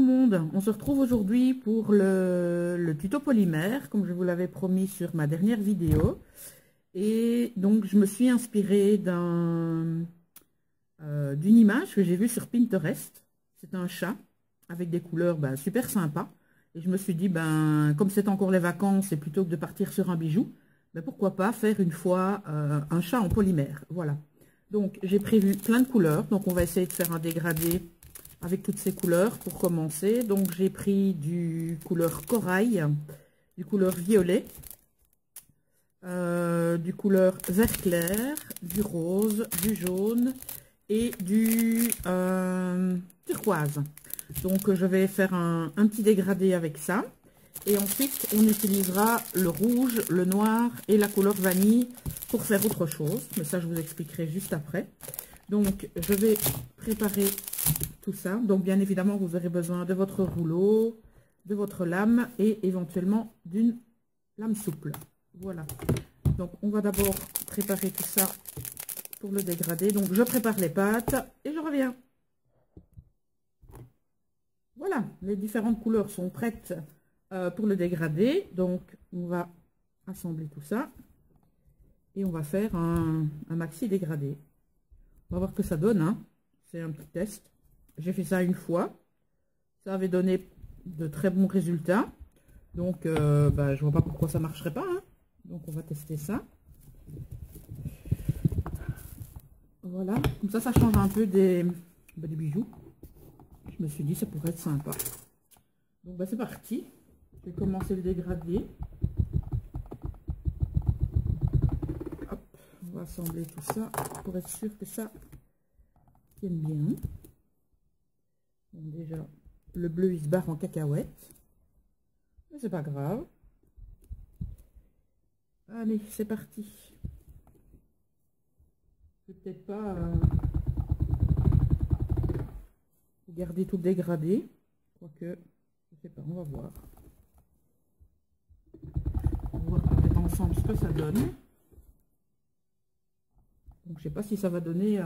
monde, on se retrouve aujourd'hui pour le tuto polymère, comme je vous l'avais promis sur ma dernière vidéo. Et donc je me suis inspirée d'une image que j'ai vue sur Pinterest. C'est un chat avec des couleurs super sympas. Et je me suis dit, comme c'est encore les vacances et plutôt que de partir sur un bijou, pourquoi pas faire une fois un chat en polymère. Voilà. Donc j'ai prévu plein de couleurs. Donc on va essayer de faire un dégradé avec toutes ces couleurs pour commencer. Donc j'ai pris du couleur corail, du couleur violet, du couleur vert clair, du rose, du jaune et du turquoise. Donc je vais faire un petit dégradé avec ça. Et ensuite, on utilisera le rouge, le noir et la couleur vanille pour faire autre chose. Mais ça, je vous expliquerai juste après. Donc, je vais préparer tout ça. Donc, bien évidemment, vous aurez besoin de votre rouleau, de votre lame et éventuellement d'une lame souple. Voilà. Donc, on va d'abord préparer tout ça pour le dégradé. Donc, je prépare les pâtes et je reviens. Voilà, les différentes couleurs sont prêtes pour le dégradé. Donc on va assembler tout ça et on va faire un maxi dégradé. On va voir ce que ça donne, hein. C'est un petit test. J'ai fait ça une fois, ça avait donné de très bons résultats, donc je vois pas pourquoi ça marcherait pas, hein. Donc on va tester ça. Voilà, comme ça change un peu des bijoux. Je me suis dit ça pourrait être sympa. Donc c'est parti. Je vais commencer le dégradé. Hop, on va assembler tout ça pour être sûr que ça tienne bien. Donc déjà, le bleu il se barre en cacahuète. Mais c'est pas grave. Allez, c'est parti. Je vais peut-être pas garder tout le dégradé. Quoique, je sais pas, on va voir. On va voir peut-être ensemble ce que ça donne. Donc je sais pas si ça va donner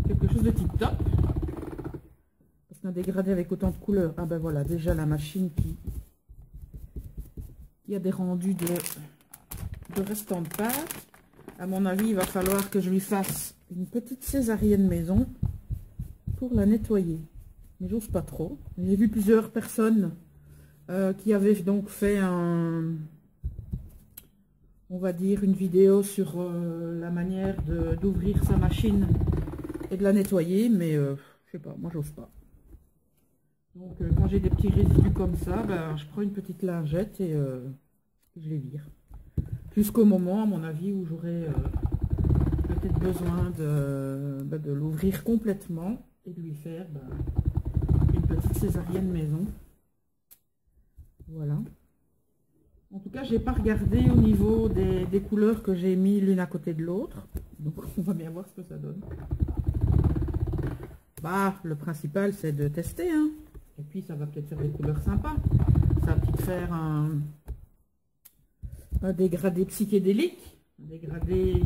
quelque chose de tip top. Parce qu'un dégradé avec autant de couleurs. Ah ben voilà, déjà la machine qui a des rendus de restants de pâte. À mon avis, il va falloir que je lui fasse une petite césarienne maison pour la nettoyer. Mais j'ose pas trop. J'ai vu plusieurs personnes qui avaient donc fait on va dire une vidéo sur la manière d'ouvrir sa machine et de la nettoyer, mais je sais pas, moi j'ose pas. Donc quand j'ai des petits résidus comme ça, je prends une petite lingette et je les vire. Jusqu'au moment, à mon avis, où j'aurai peut-être besoin de l'ouvrir complètement et de lui faire une petite césarienne maison. Voilà. En tout cas, j'ai pas regardé au niveau des couleurs que j'ai mis l'une à côté de l'autre. Donc, on va bien voir ce que ça donne. Le principal, c'est de tester, hein. Et puis, ça va peut-être faire des couleurs sympas. Ça va peut-être faire un dégradé psychédélique. Un dégradé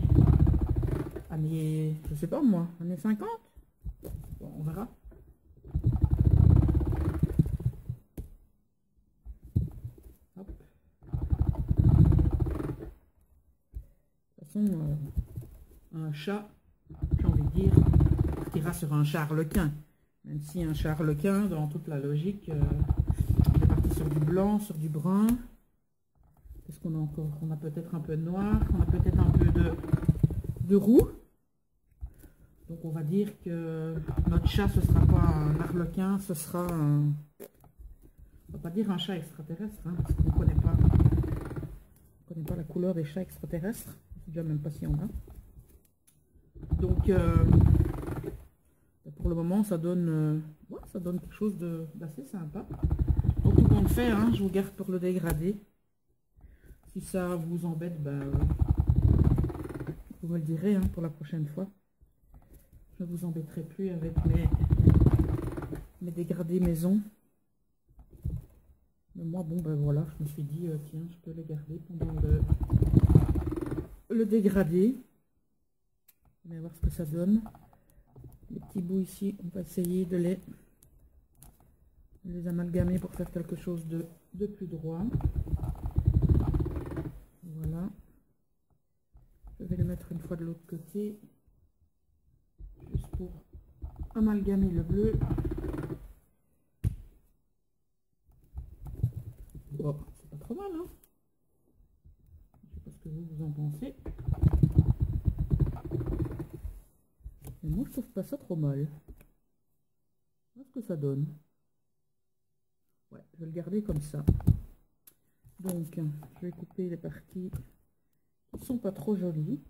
années, je sais pas moi, années 50. Bon, on verra. Un chat, j'ai envie de dire, partira sur un chat harlequin. Même si un chat harlequin, dans toute la logique, il est parti sur du blanc, sur du brun. Qu'est-ce qu'on a encore? On a peut-être un peu de noir, on a peut-être un peu de roux. Donc on va dire que notre chat, ce ne sera pas un harlequin, ce sera un... On va pas dire un chat extraterrestre, hein, parce qu'on ne connaît pas. On connaît pas la couleur des chats extraterrestres. Déjà même pas si on a. Donc pour le moment ça donne quelque chose d'assez sympa. Donc tout compte fait, hein, je vous garde pour le dégradé. Si ça vous embête, vous me le direz, hein, pour la prochaine fois. Je ne vous embêterai plus avec mes dégradés maison. Mais moi voilà, je me suis dit tiens, je peux les garder pendant le dégradé. On va voir ce que ça donne. Les petits bouts ici, on va essayer de les les amalgamer pour faire quelque chose de plus droit. Voilà. Je vais le mettre une fois de l'autre côté, juste pour amalgamer le bleu. Oh, c'est pas trop mal, hein? Je sais pas ce que vous en pensez. Mais moi, je trouve pas ça trop mal. Qu'est-ce que ça donne? Ouais, je vais le garder comme ça. Donc, je vais couper les parties qui sont pas trop jolies.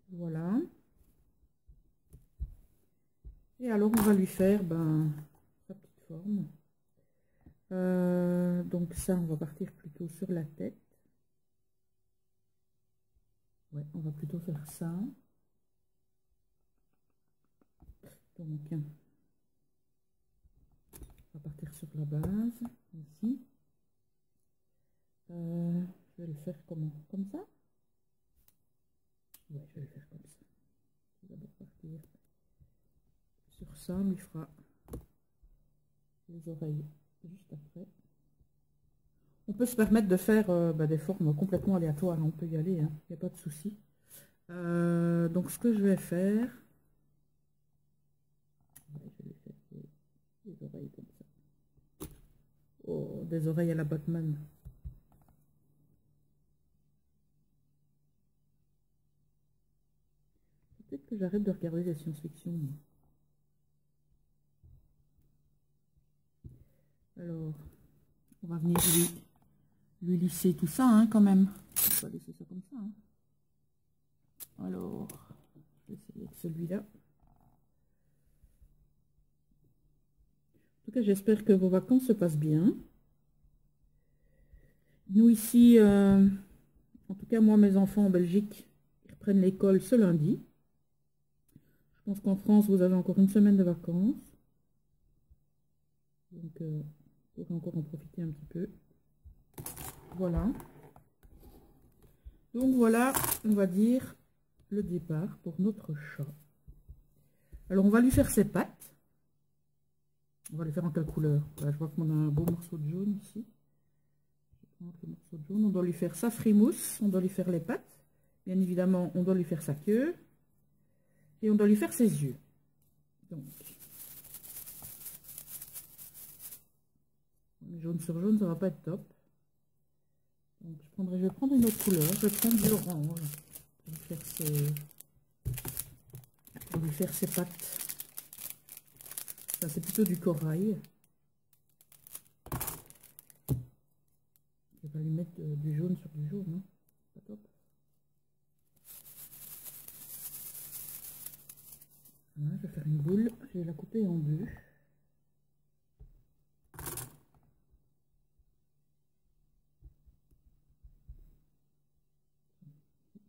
Voilà. Et alors, on va lui faire sa petite forme. Donc ça, on va partir plutôt sur la tête. Ouais, on va plutôt faire ça. Donc, on va partir sur la base, ici. Je vais le faire comment? Comme ça? Ouais, je vais le faire comme ça. Je vais d'abord partir sur ça, on lui fera les oreilles juste après. On peut se permettre de faire des formes complètement aléatoires, on peut y aller, il n'y a pas de souci. Donc ce que je vais faire, je vais faire des oreilles comme ça. Oh, des oreilles à la Batman. Peut-être que j'arrête de regarder la science-fiction. Alors, on va venir lui lisser tout ça, quand même. On va pas laisser ça comme ça. Alors, je vais essayer avec celui-là. En tout cas, j'espère que vos vacances se passent bien. Nous ici, en tout cas moi, mes enfants en Belgique, ils reprennent l'école ce lundi. Je pense qu'en France, vous avez encore une semaine de vacances. Donc, vous pourrez encore en profiter un petit peu. Voilà. Donc voilà, on va dire le départ pour notre chat. Alors, on va lui faire ses pattes. On va les faire en quelle couleur? Voilà, je vois qu'on a un beau morceau de jaune ici. Le morceau de jaune. On doit lui faire sa frimousse, on doit lui faire les pattes. Bien évidemment, on doit lui faire sa queue. Et on doit lui faire ses yeux. Donc, jaune sur jaune, ça va pas être top. Donc, je vais prendre une autre couleur. Je vais prendre de l'orange. Pour lui faire ses pattes. Ça, c'est plutôt du corail. Je vais lui mettre du jaune sur du jaune. Hein. Pas top. Voilà, je vais faire une boule. Je vais la couper en deux.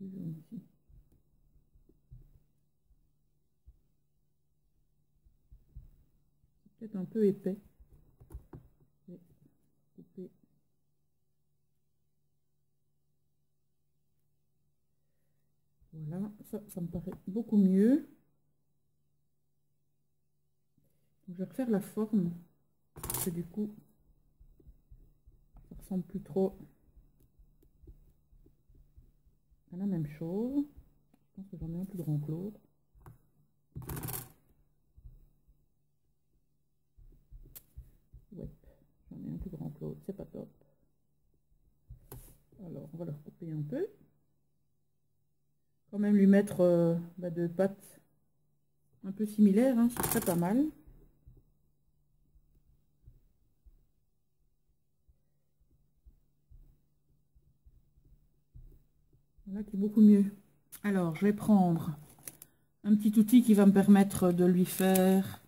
Ici. C'est peut-être un peu épais. Je vais couper. Voilà, ça me paraît beaucoup mieux. Donc, je vais refaire la forme. Parce que du coup, ça ressemble plus trop à la même chose. Je pense que j'en ai un plus grand que l'autre. Ouais, j'en ai un plus grand que l'autre, c'est pas top. Alors, on va le recouper un peu. Quand même lui mettre deux pattes un peu similaires, hein, ce serait pas mal. Voilà qui est beaucoup mieux. Alors, je vais prendre un petit outil qui va me permettre de lui faire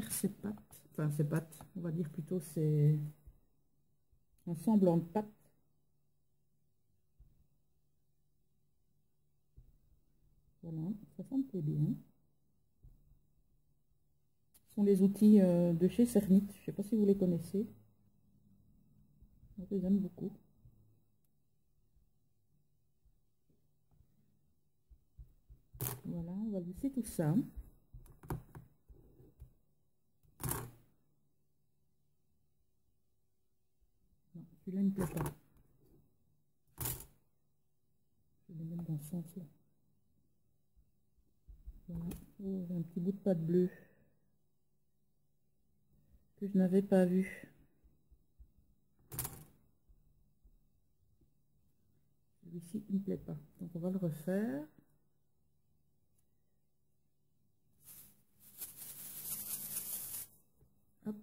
ses pattes. Enfin, ses pattes, on va dire plutôt c'est un semblant de pattes. Voilà, ça me plaît bien. Ce sont les outils de chez Cernit. Je ne sais pas si vous les connaissez. Je les aime beaucoup. Voilà, on va lisser tout ça. Non, celui-là ne me plaît pas. Je vais le mettre dans ce sens-là. Voilà. Oh, j'ai un petit bout de pâte bleue que je n'avais pas vu. Celui-ci, il ne me plaît pas. Donc, on va le refaire. Hop.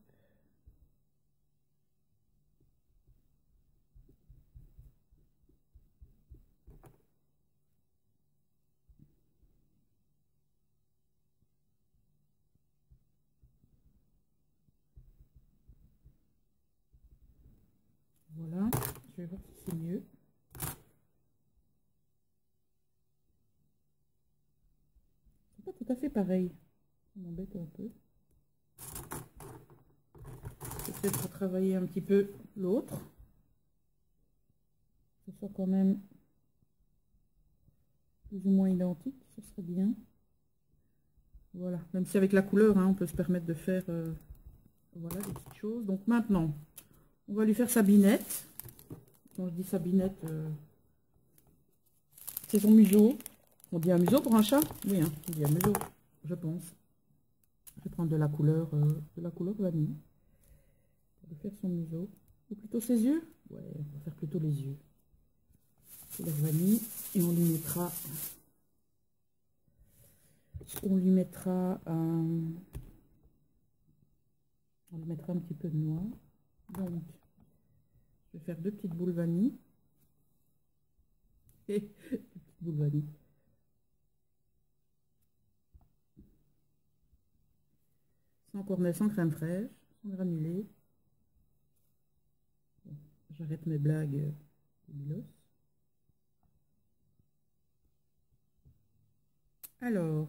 Voilà. Je vais voir si c'est mieux. C'est pas tout à fait pareil. Ça m'embête un peu. J'essaie de retravailler un petit peu l'autre. Que ce soit quand même plus ou moins identique, ce serait bien. Voilà, même si avec la couleur, hein, on peut se permettre de faire voilà, des petites choses. Donc maintenant, on va lui faire sa binette. Quand je dis sa binette, c'est son museau. On dit un museau pour un chat? Oui, hein, on dit un museau, je pense. Je vais prendre de la couleur vanille pour lui faire son museau. Ou plutôt ses yeux? Ouais, on va faire plutôt les yeux. Couleur vanille et on lui mettra un petit peu de noir. Donc je vais faire deux petites boules vanille et deux petites boules vanille. Sans cornet, sans crème fraîche, sans granulé. Bon, j'arrête mes blagues de alors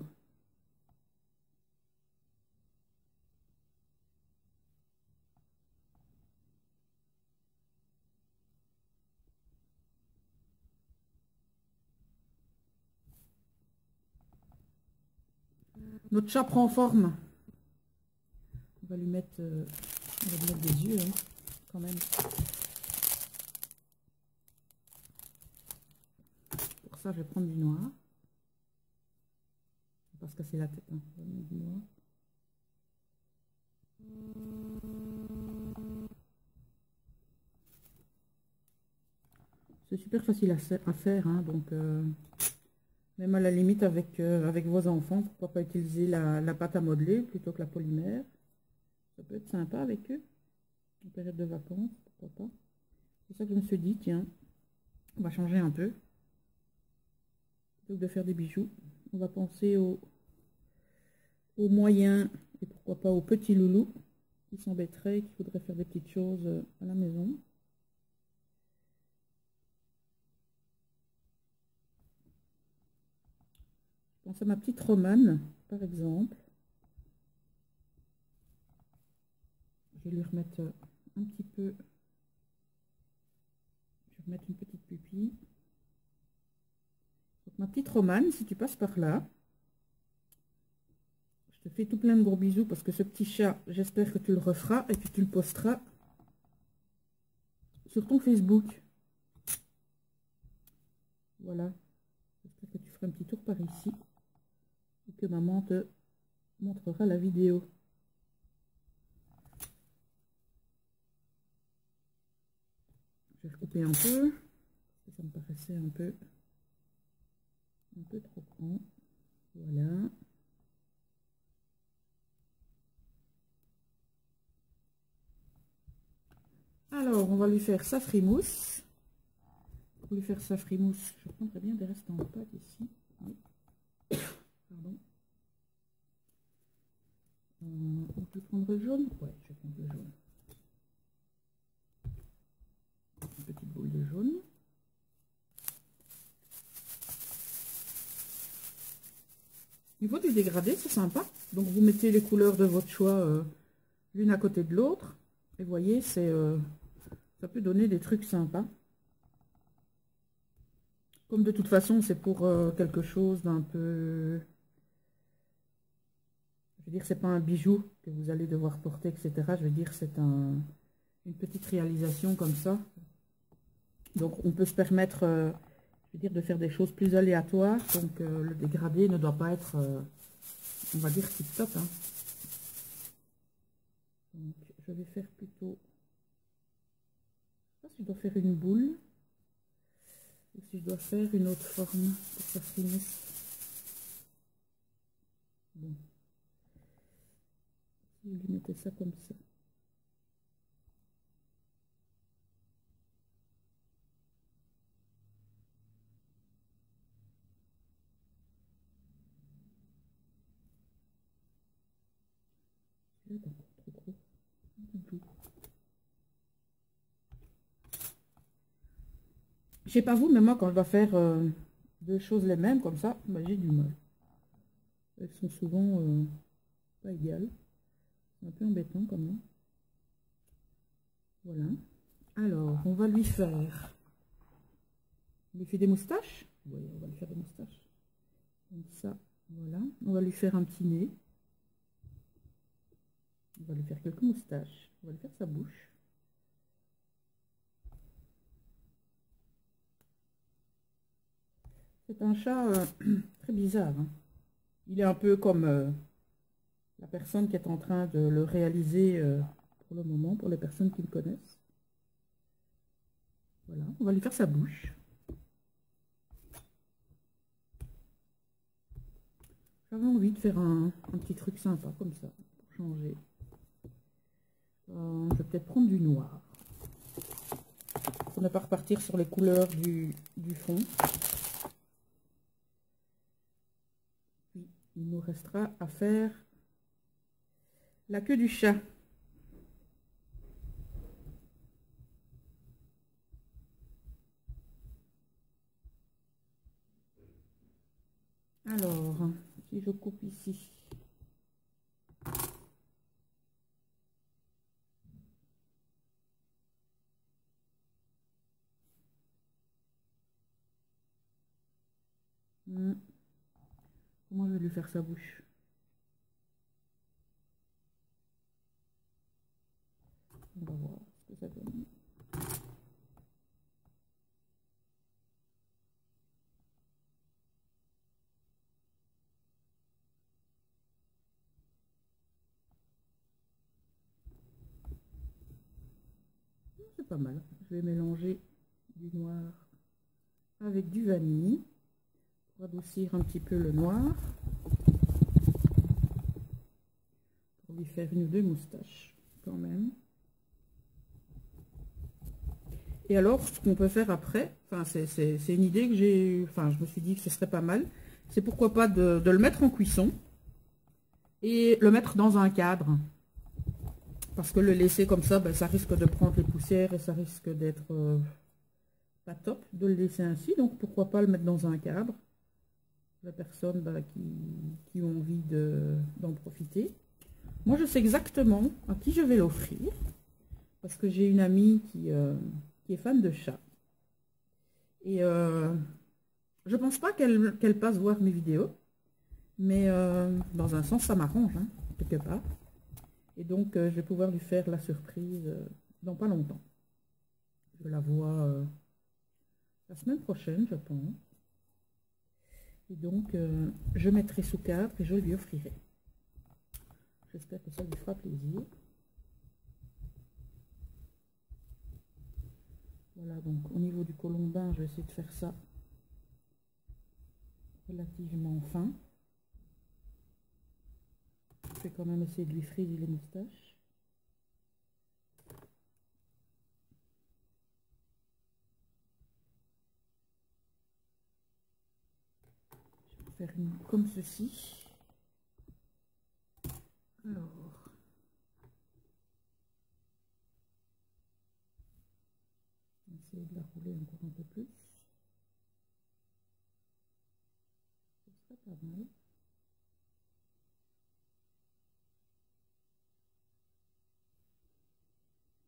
notre chat prend forme. On va lui mettre, des yeux, hein, quand même. Pour ça, je vais prendre du noir. Je vais pas se casser la tête. Hein. On va mettre du noir. C'est super facile à faire, hein, donc même à la limite avec vos enfants, pourquoi pas utiliser la pâte à modeler plutôt que la polymère. Ça peut être sympa avec eux, en période de vacances, pourquoi pas. C'est ça que je me suis dit, tiens, on va changer un peu. Plutôt que de faire des bijoux, on va penser aux moyens et pourquoi pas aux petits loulous qui s'embêteraient, qui voudraient faire des petites choses à la maison. Je pense à ma petite Romane, par exemple. Je vais lui remettre un petit peu. Je vais remettre une petite pupille. Donc, ma petite Romane, si tu passes par là, je te fais tout plein de gros bisous parce que ce petit chat, j'espère que tu le referas et que tu le posteras sur ton Facebook. Voilà. J'espère que tu feras un petit tour par ici et que maman te montrera la vidéo. Je vais recouper un peu. Ça me paraissait un peu trop grand. Voilà. Alors, on va lui faire sa frimousse. Pour lui faire sa frimousse, je prendrais bien des restes en pâte ici. Oui. Pardon. On peut prendre le jaune? Ouais, je vais prendre le jaune. Une petite boule de jaune. Au niveau du dégradé, c'est sympa. Donc, vous mettez les couleurs de votre choix l'une à côté de l'autre. Et vous voyez, ça peut donner des trucs sympas. Comme de toute façon, c'est pour quelque chose d'un peu... Je veux dire, c'est pas un bijou que vous allez devoir porter, etc. Je veux dire, c'est une petite réalisation comme ça. Donc, on peut se permettre, je veux dire, de faire des choses plus aléatoires. Donc, le dégradé ne doit pas être, on va dire, tip top. Hein. Donc, je vais faire plutôt... Je sais pas si je dois faire une boule. Ou si je dois faire une autre forme pour que ça finisse. Bon. Je vais lui mettre ça comme ça. Je sais pas vous, mais moi quand je dois faire deux choses les mêmes comme ça, bah, j'ai du mal. Elles sont souvent pas égales. C'est un peu embêtant quand même. Voilà. Alors, on va lui faire... On lui fait des moustaches? Oui, on va lui faire des moustaches. Comme ça, voilà. On va lui faire un petit nez. On va lui faire quelques moustaches. On va lui faire sa bouche. C'est un chat très bizarre. Hein. Il est un peu comme la personne qui est en train de le réaliser pour le moment, pour les personnes qui le connaissent. Voilà, on va lui faire sa bouche. J'avais envie de faire un petit truc sympa comme ça, pour changer. Je vais peut-être prendre du noir. Pour ne pas repartir sur les couleurs du fond. Puis, il nous restera à faire la queue du chat. Alors, si je coupe ici. Comment je vais lui faire sa bouche? On va voir ce que ça donne. C'est pas mal. Je vais mélanger du noir avec du vanille pour adoucir un petit peu le noir. Pour lui faire une ou deux moustaches quand même. Et alors, ce qu'on peut faire après, enfin, c'est une idée que j'ai, enfin, je me suis dit que ce serait pas mal, c'est pourquoi pas de le mettre en cuisson et le mettre dans un cadre. Parce que le laisser comme ça, ben, ça risque de prendre les poussières et ça risque d'être pas top de le laisser ainsi. Donc, pourquoi pas le mettre dans un cadre. Les personnes ben, qui ont envie d'en profiter. Moi, je sais exactement à qui je vais l'offrir. Parce que j'ai une amie qui est fan de chat. Et je pense pas qu'elle passe voir mes vidéos. Mais dans un sens, ça m'arrange, hein, quelque part. Et donc, je vais pouvoir lui faire la surprise dans pas longtemps. Je la vois la semaine prochaine, je pense. Et donc, je mettrai sous cadre et je lui offrirai. J'espère que ça lui fera plaisir. Voilà, donc au niveau du colombin, je vais essayer de faire ça relativement fin. Je vais quand même essayer de lui friser les moustaches. Je vais faire une comme ceci. Alors, on va essayer de la rouler encore un peu plus. Ce serait pas mal.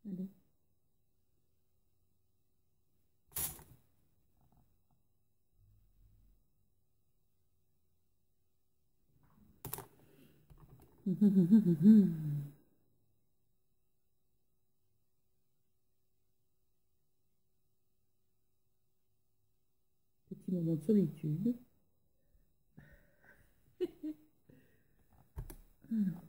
Allez. Petit moment de solitude. Alors.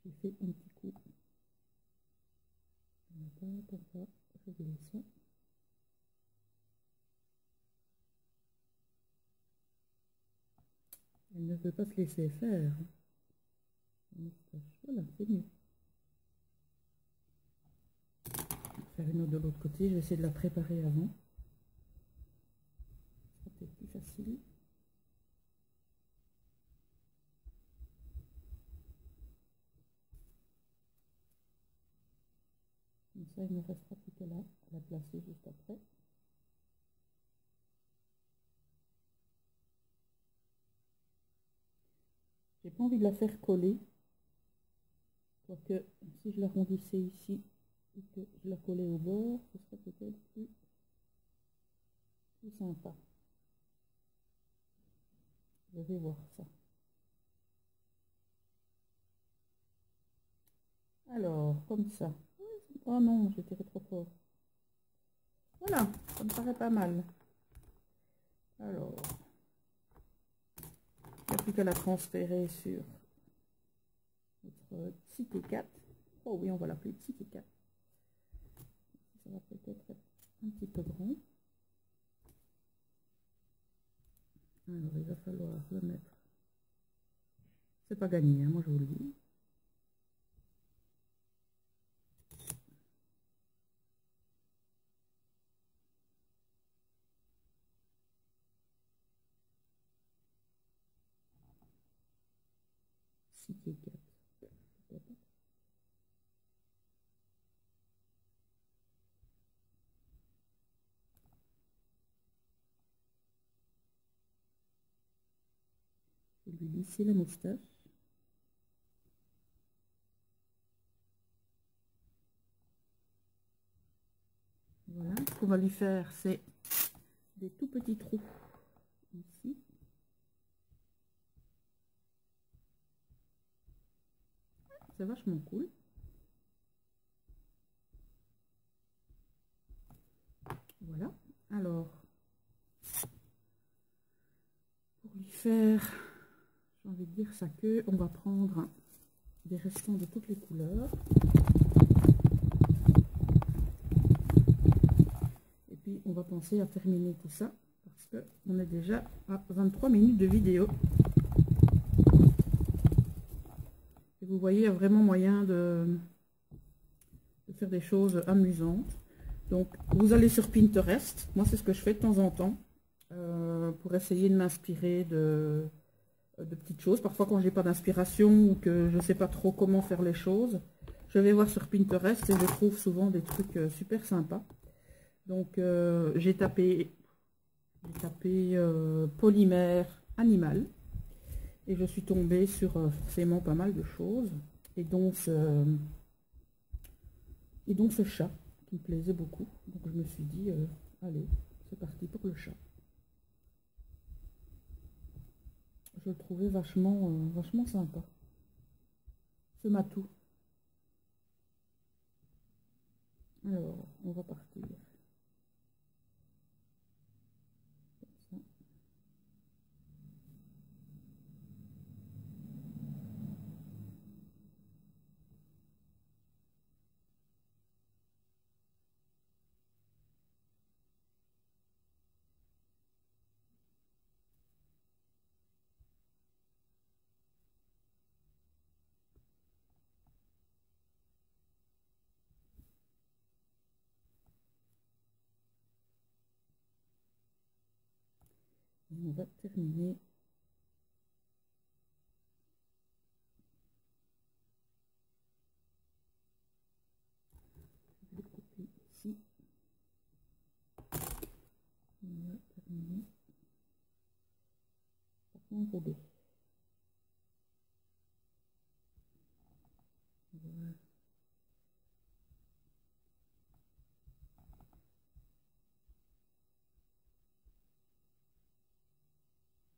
J'ai fait un petit coup. On va régler ça. Elle ne veut pas se laisser faire. Voilà, c'est mieux. Faire une autre de l'autre côté. Je vais essayer de la préparer avant. Ça sera peut-être plus facile. Comme ça, il ne restera plus qu'à la placer juste après. J'ai pas envie de la faire coller. Quoique, si je l'arrondissais ici et que je la collais au bord, ce serait peut-être plus sympa. Je vais voir ça. Alors, comme ça. Oh non, j'ai tiré trop fort. Voilà, ça me paraît pas mal. Alors, il n'y a plus qu'à la transférer sur notre petit T4. Oh oui, on va l'appeler petit T4. Ça va peut-être être un petit peu grand. Alors, il va falloir le mettre. C'est pas gagné, hein, moi je vous le dis. Si T4. Je vais lui lisser la moustache. Voilà, ce qu'on va lui faire, c'est des tout petits trous ici. C'est vachement cool. Voilà. Alors, pour lui faire, j'ai envie de dire sa queue, on va prendre des restants de toutes les couleurs. Et puis, on va penser à terminer tout ça, parce qu'on est déjà à 23 minutes de vidéo. Et vous voyez, il y a vraiment moyen de faire des choses amusantes. Donc, vous allez sur Pinterest. Moi, c'est ce que je fais de temps en temps, pour essayer de m'inspirer de petites choses. Parfois, quand j'ai pas d'inspiration ou que je sais pas trop comment faire les choses, je vais voir sur Pinterest et je trouve souvent des trucs super sympas. Donc, j'ai tapé polymère animal et je suis tombée sur forcément pas mal de choses, et donc ce chat qui me plaisait beaucoup. Donc, je me suis dit, allez, c'est parti pour le chat. Je le trouvais vachement sympa, ce matou. Alors, on va partir. Comme ça. Et on va terminer. Je vais couper ici. On va terminer par enrouler. Voilà.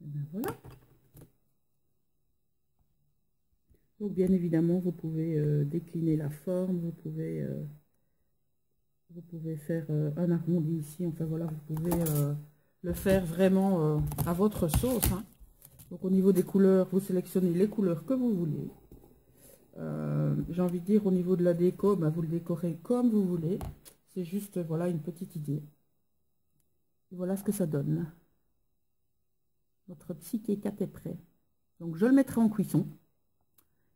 bien, voilà. Donc bien évidemment, vous pouvez décliner la forme, vous pouvez faire un arrondi ici, enfin voilà, vous pouvez le faire vraiment à votre sauce, hein. Donc au niveau des couleurs, vous sélectionnez les couleurs que vous voulez. J'ai envie de dire au niveau de la déco, bah, vous le décorez comme vous voulez. C'est juste voilà une petite idée. Et voilà ce que ça donne. Notre petit K4 est prêt. Donc je le mettrai en cuisson.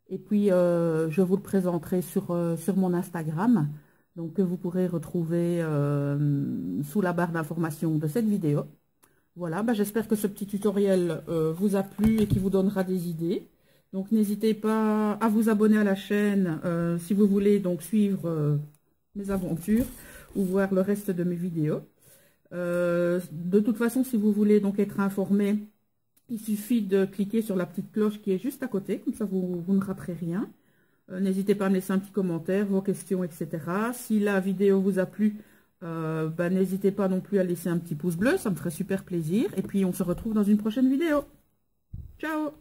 Et puis je vous le présenterai sur mon Instagram. Donc que vous pourrez retrouver sous la barre d'information de cette vidéo. Voilà, bah, j'espère que ce petit tutoriel vous a plu et qui vous donnera des idées. Donc n'hésitez pas à vous abonner à la chaîne si vous voulez donc suivre mes aventures ou voir le reste de mes vidéos. De toute façon, si vous voulez donc être informé, il suffit de cliquer sur la petite cloche qui est juste à côté, comme ça vous ne raterez rien. N'hésitez pas à me laisser un petit commentaire, vos questions, etc. Si la vidéo vous a plu, bah, n'hésitez pas non plus à laisser un petit pouce bleu, ça me ferait super plaisir. Et puis on se retrouve dans une prochaine vidéo. Ciao!